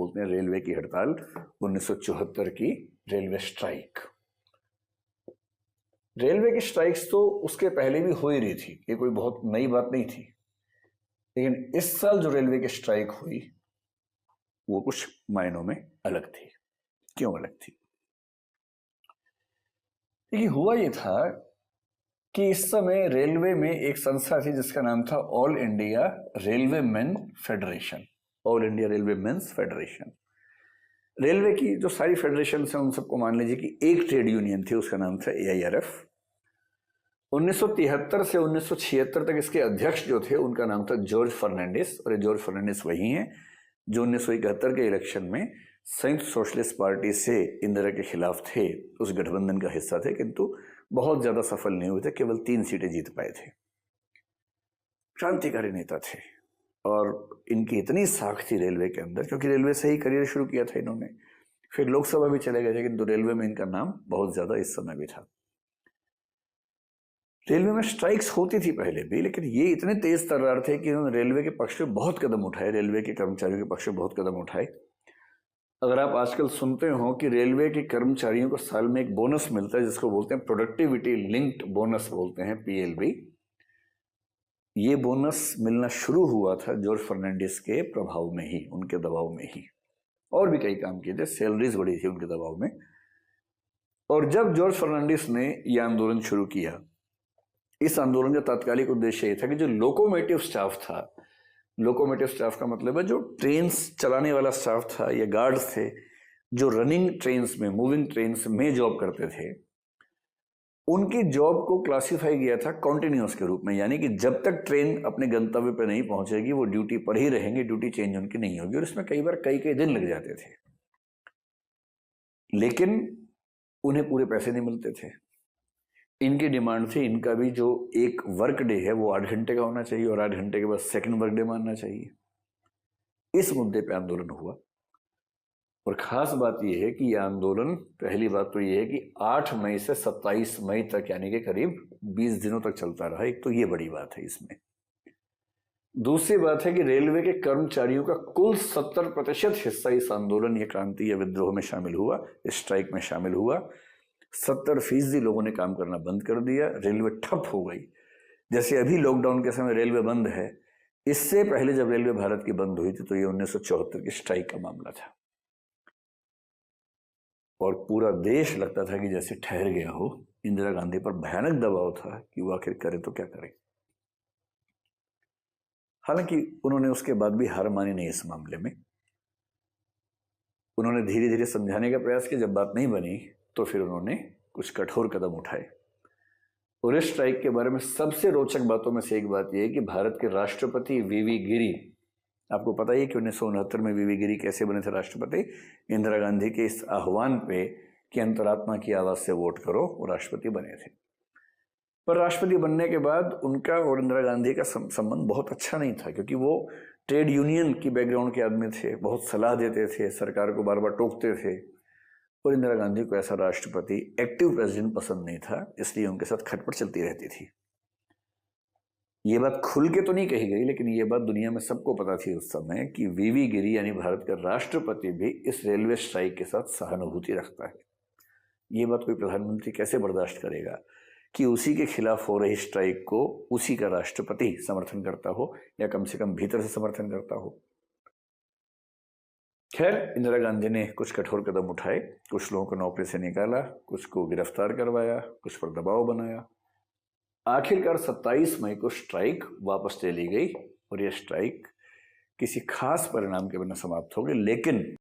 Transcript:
बोलते हैं रेलवे की हड़ताल, 1974 की रेलवे स्ट्राइक। रेलवे की स्ट्राइक्स तो उसके पहले भी हो ही रही थी, ये कोई बहुत नई बात नहीं थी, लेकिन इस साल जो रेलवे की स्ट्राइक हुई वो कुछ मायनों में अलग थी। क्यों अलग थी? देखिए, हुआ ये था कि इस समय रेलवे में एक संस्था थी जिसका नाम था all India railway man federation. All India railway men's federation. Railway की जो सारी फेडरेशन है उन सबको मान लीजिए कि एक ट्रेड यूनियन थी, उसका नाम था AIRF। 1973 से 1976 तक इसके अध्यक्ष जो थे उनका नाम था जॉर्ज फर्नांडिस, और ये जॉर्ज फर्नांडिस वही हैं जो 1971 के इलेक्शन में संयुक्त सोशलिस्ट पार्टी से इंदिरा के खिलाफ थे, उस गठबंधन का हिस्सा थे, किंतु बहुत ज्यादा सफल नहीं हुए थे, केवल 3 सीटें जीत पाए थे। क्रांतिकारी नेता थे और इनकी इतनी साख थी रेलवे के अंदर, क्योंकि रेलवे से ही करियर शुरू किया था इन्होंने, फिर लोकसभा भी चले गए थे, किंतु रेलवे में इनका नाम बहुत ज्यादा इस समय भी था। रेलवे में स्ट्राइक्स होती थी पहले भी, लेकिन ये इतने तेज तर्रार थे कि उन्होंने रेलवे के पक्ष में बहुत कदम उठाए, रेलवे के कर्मचारियों के पक्ष में बहुत कदम उठाए। अगर आप आजकल सुनते हो कि रेलवे के कर्मचारियों को साल में एक बोनस मिलता है जिसको बोलते हैं प्रोडक्टिविटी लिंक्ड बोनस बोलते हैं, PLB, ये बोनस मिलना शुरू हुआ था जॉर्ज फर्नांडिस के प्रभाव में ही, उनके दबाव में ही। और भी कई काम किए थे, सैलरीज बढ़ी थी उनके दबाव में। और जब जॉर्ज फर्नांडिस ने यह आंदोलन शुरू किया, इस आंदोलन का तात्कालिक उद्देश्य ये था कि जो लोकोमोटिव स्टाफ था, लोकोमोटिव स्टाफ का मतलब है जो ट्रेन्स चलाने वाला स्टाफ था या गार्ड्स थे, जो रनिंग ट्रेन्स में, मूविंग ट्रेन्स में जॉब करते थे, उनकी जॉब को क्लासिफाई किया था कॉन्टिन्यूअस के रूप में, यानी कि जब तक ट्रेन अपने गंतव्य पर नहीं पहुंचेगी वो ड्यूटी पर ही रहेंगे, ड्यूटी चेंज उनकी नहीं होगी। और इसमें कई बार कई दिन लग जाते थे, लेकिन उन्हें पूरे पैसे नहीं मिलते थे। इनकी डिमांड थी, इनका भी जो एक वर्क डे है वो 8 घंटे का होना चाहिए और 8 घंटे के बाद सेकंड वर्क डे मानना चाहिए। इस मुद्दे पे आंदोलन हुआ। और खास बात यह है कि यह आंदोलन, पहली बात तो यह है कि 8 मई से 27 मई तक, यानी कि करीब 20 दिनों तक चलता रहा। एक तो ये बड़ी बात है इसमें। दूसरी बात है कि रेलवे के कर्मचारियों का कुल 70% हिस्सा इस आंदोलन या क्रांति या विद्रोह में शामिल हुआ, इस स्ट्राइक में शामिल हुआ। 70% लोगों ने काम करना बंद कर दिया, रेलवे ठप हो गई। जैसे अभी लॉकडाउन के समय रेलवे बंद है, इससे पहले जब रेलवे भारत की बंद हुई थी तो ये 1974 की स्ट्राइक का मामला था। और पूरा देश लगता था कि जैसे ठहर गया हो। इंदिरा गांधी पर भयानक दबाव था कि वो आखिर करे तो क्या करे। हालांकि उन्होंने उसके बाद भी हार मानी नहीं इस मामले में। उन्होंने धीरे धीरे समझाने का प्रयास किया, जब बात नहीं बनी तो फिर उन्होंने कुछ कठोर कदम उठाए। और इस स्ट्राइक के बारे में सबसे रोचक बातों में से एक बात यह है कि भारत के राष्ट्रपति VV गिरी, आपको पता ही कि 1969 में VV गिरी कैसे बने थे राष्ट्रपति? इंदिरा गांधी के इस आह्वान पे कि अंतरात्मा की आवाज से वोट करो, वो राष्ट्रपति बने थे। पर राष्ट्रपति बनने के बाद उनका और इंदिरा गांधी का संबंध बहुत अच्छा नहीं था, क्योंकि वो ट्रेड यूनियन की बैकग्राउंड के आदमी थे, बहुत सलाह देते थे, सरकार को बार बार टोकते थे। और इंदिरा गांधी को ऐसा राष्ट्रपति, एक्टिव प्रेसिडेंट पसंद नहीं था, इसलिए उनके साथ खटपट चलती रहती थी। ये बात खुल के तो नहीं कही गई, लेकिन ये बात दुनिया में सबको पता थी उस समय कि VV गिरी यानी भारत का राष्ट्रपति भी इस रेलवे स्ट्राइक के साथ सहानुभूति रखता है। ये बात कोई प्रधानमंत्री कैसे बर्दाश्त करेगा कि उसी के खिलाफ हो रही स्ट्राइक को उसी का राष्ट्रपति समर्थन करता हो, या कम से कम भीतर से समर्थन करता हो। खैर, इंदिरा गांधी ने कुछ कठोर कदम उठाए, कुछ लोगों को नौकरी से निकाला, कुछ को गिरफ्तार करवाया, कुछ पर दबाव बनाया। आखिरकार 27 मई को स्ट्राइक वापस ले ली गई और यह स्ट्राइक किसी खास परिणाम के बिना समाप्त हो गई। लेकिन